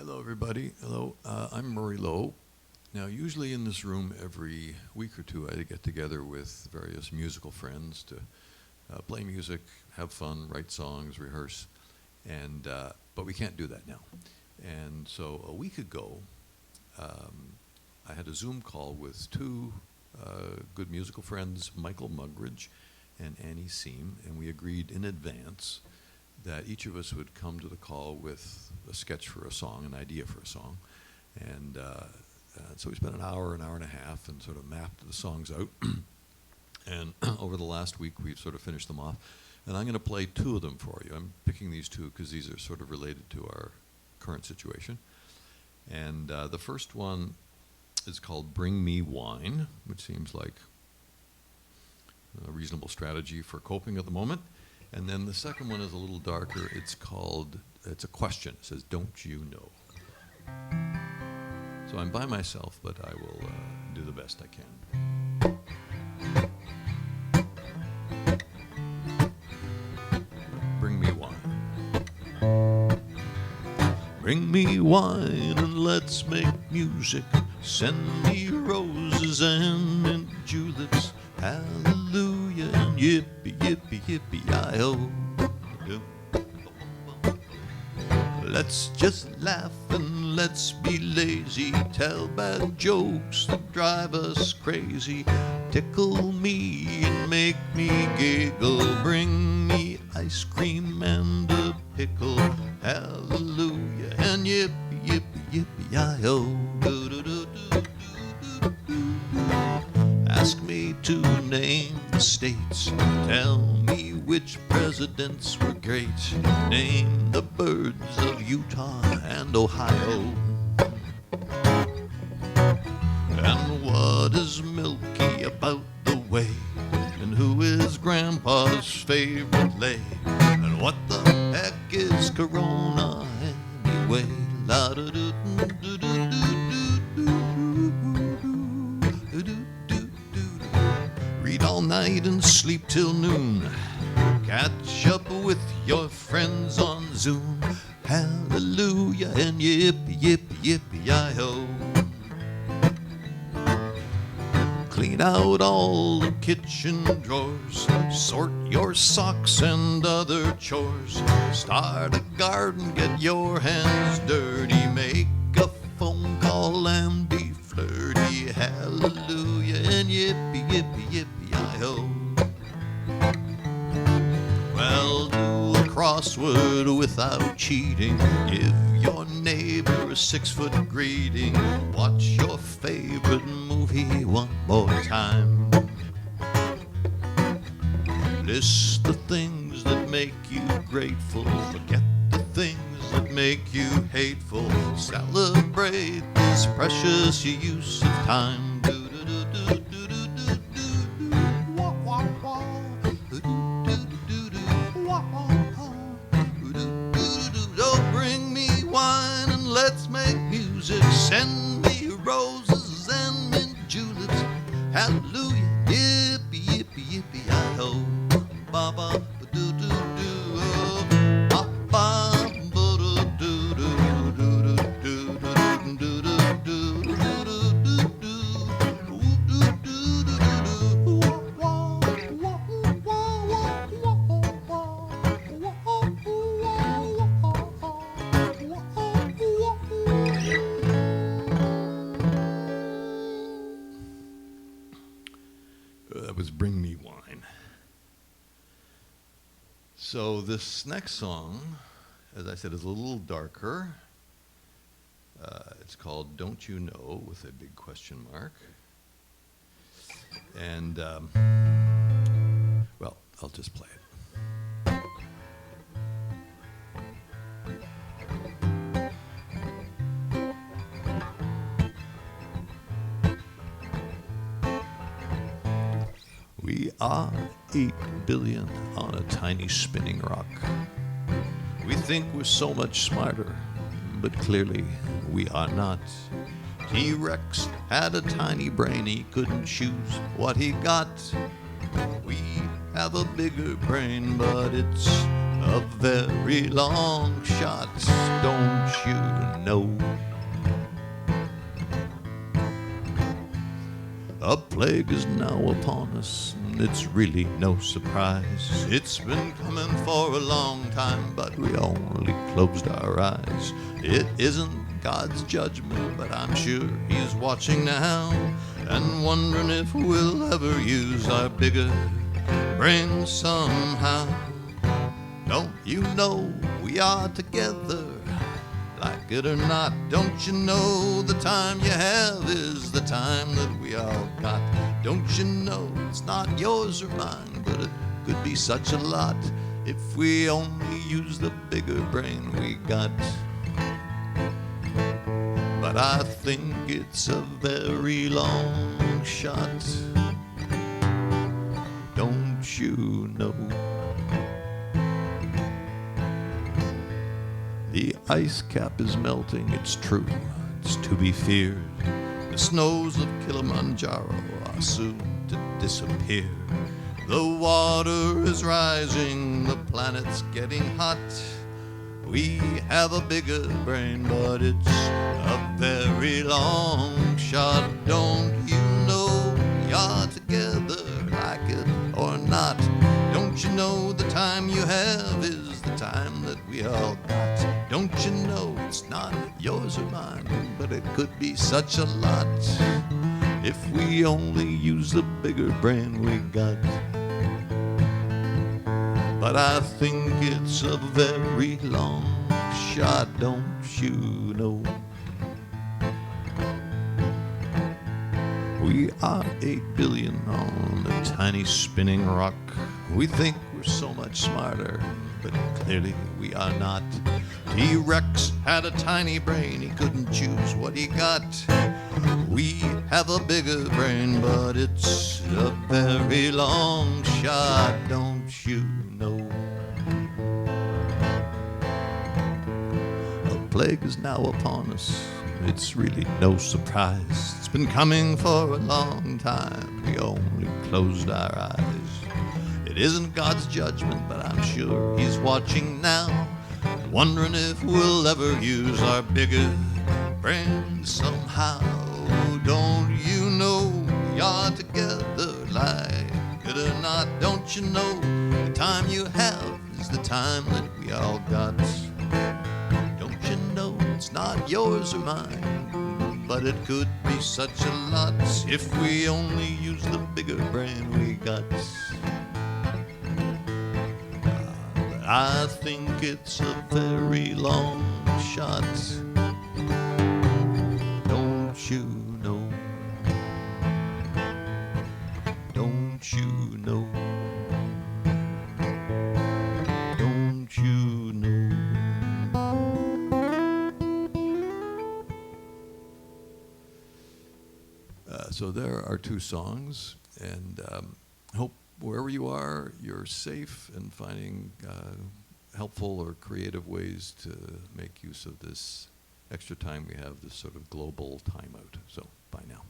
Hello, everybody. Hello, I'm Murray Lowe. Now, usually in this room, every week or two, I get together with various musical friends to play music, have fun, write songs, rehearse, and but we can't do that now. And so a week ago, I had a Zoom call with two good musical friends, Michael Mugridge and Annie Seam, and we agreed in advance that each of us would come to the call with a sketch for a song, an idea for a song. And so we spent an hour and a half and sort of mapped the songs out. And over the last week, we've sort of finished them off. And I'm going to play two of them for you. I'm picking these two because these are sort of related to our current situation. And the first one is called Bring Me Wine, which seems like a reasonable strategy for coping at the moment. And then the second one is a little darker. It's a question. It says, don't you know? So I'm by myself, but I will do the best I can. Bring me wine. Bring me wine and let's make music. Send me roses and mint juleps. Hallelujah and yippee, yippee, yippee-yi-ho. Let's just laugh and let's be lazy. Tell bad jokes that drive us crazy. Tickle me and make me giggle. Bring me ice cream and a pickle. Hallelujah and yippee, yippee, yippee-yi-ho. Ask me to name the states. Tell me which presidents were great. Name the birds of Utah and Ohio. And what is milky about the way? And who is Grandpa's favorite lay? And what the heck is Corona anyway? La da da da da da. Read all night and sleep till noon. Catch up with your friends on Zoom. Hallelujah and yippee, yippee, yippee-yi-ho. Clean out all the kitchen drawers. Sort your socks and other chores. Start a garden, get your hands dirty. Make a phone call and be flirty. Hallelujah and yippee, yippee, yippee-yi-ho. Well, do a crossword without cheating. Give your neighbor a 6-foot greeting. Watch your favorite movie one more time. List the things that make you grateful. Forget the things that make you hateful. Celebrate this precious use of time. Bring me wine and let's make music. Send me roses and mint juleps. Hallelujah, yippee, yippee, yippee-yi-ho. Ba-ba, ba-do-do-do, ba-ba, that was Bring Me Wine. So this next song, as I said, is a little darker. It's called Don't You Know, with a big question mark. And, well, I'll just play it. We are 8 billion on a tiny spinning rock. We think we're so much smarter, but clearly we are not. T-Rex had a tiny brain, he couldn't choose what he got. We have a bigger brain, but it's a very long shot. Don't you know. A plague is now upon us, and it's really no surprise. It's been coming for a long time, but we only closed our eyes. It isn't God's judgment, but I'm sure He's watching now and wondering if we'll ever use our bigger brains somehow. Don't you know we are together? Like it or not, don't you know the time you have is the time that we all got? Don't you know it's not yours or mine, but it could be such a lot if we only use the bigger brain we got. But I think it's a very long shot, don't you know? The ice cap is melting, it's true, it's to be feared. The snows of Kilimanjaro are soon to disappear. The water is rising, the planet's getting hot. We have a bigger brain, but it's a very long shot. Don't you know you're together, like it or not? Don't you know the time you have is the time that we all got? Don't you know it's not yours or mine, but it could be such a lot if we only use the bigger brain we got. But I think it's a very long shot, don't you know? We are 8 billion on a tiny spinning rock. We think we're so much smarter, but clearly we are not. T-Rex had a tiny brain, he couldn't choose what he got. We have a bigger brain, but it's a very long shot, don't you know? A plague is now upon us, it's really no surprise. It's been coming for a long time, we only closed our eyes. It isn't God's judgment, but I'm sure He's watching now, wondering if we'll ever use our bigger brain somehow. Don't you know you're together, like it or not? Don't you know the time you have is the time that we all got? Don't you know it's not yours or mine, but it could be such a lot if we only use the bigger brain we got. I think it's a very long shot, don't you know? Don't you know? Don't you know? So there are two songs, and hope wherever you are, you're safe and finding helpful or creative ways to make use of this extra time we have, this sort of global timeout. So bye now.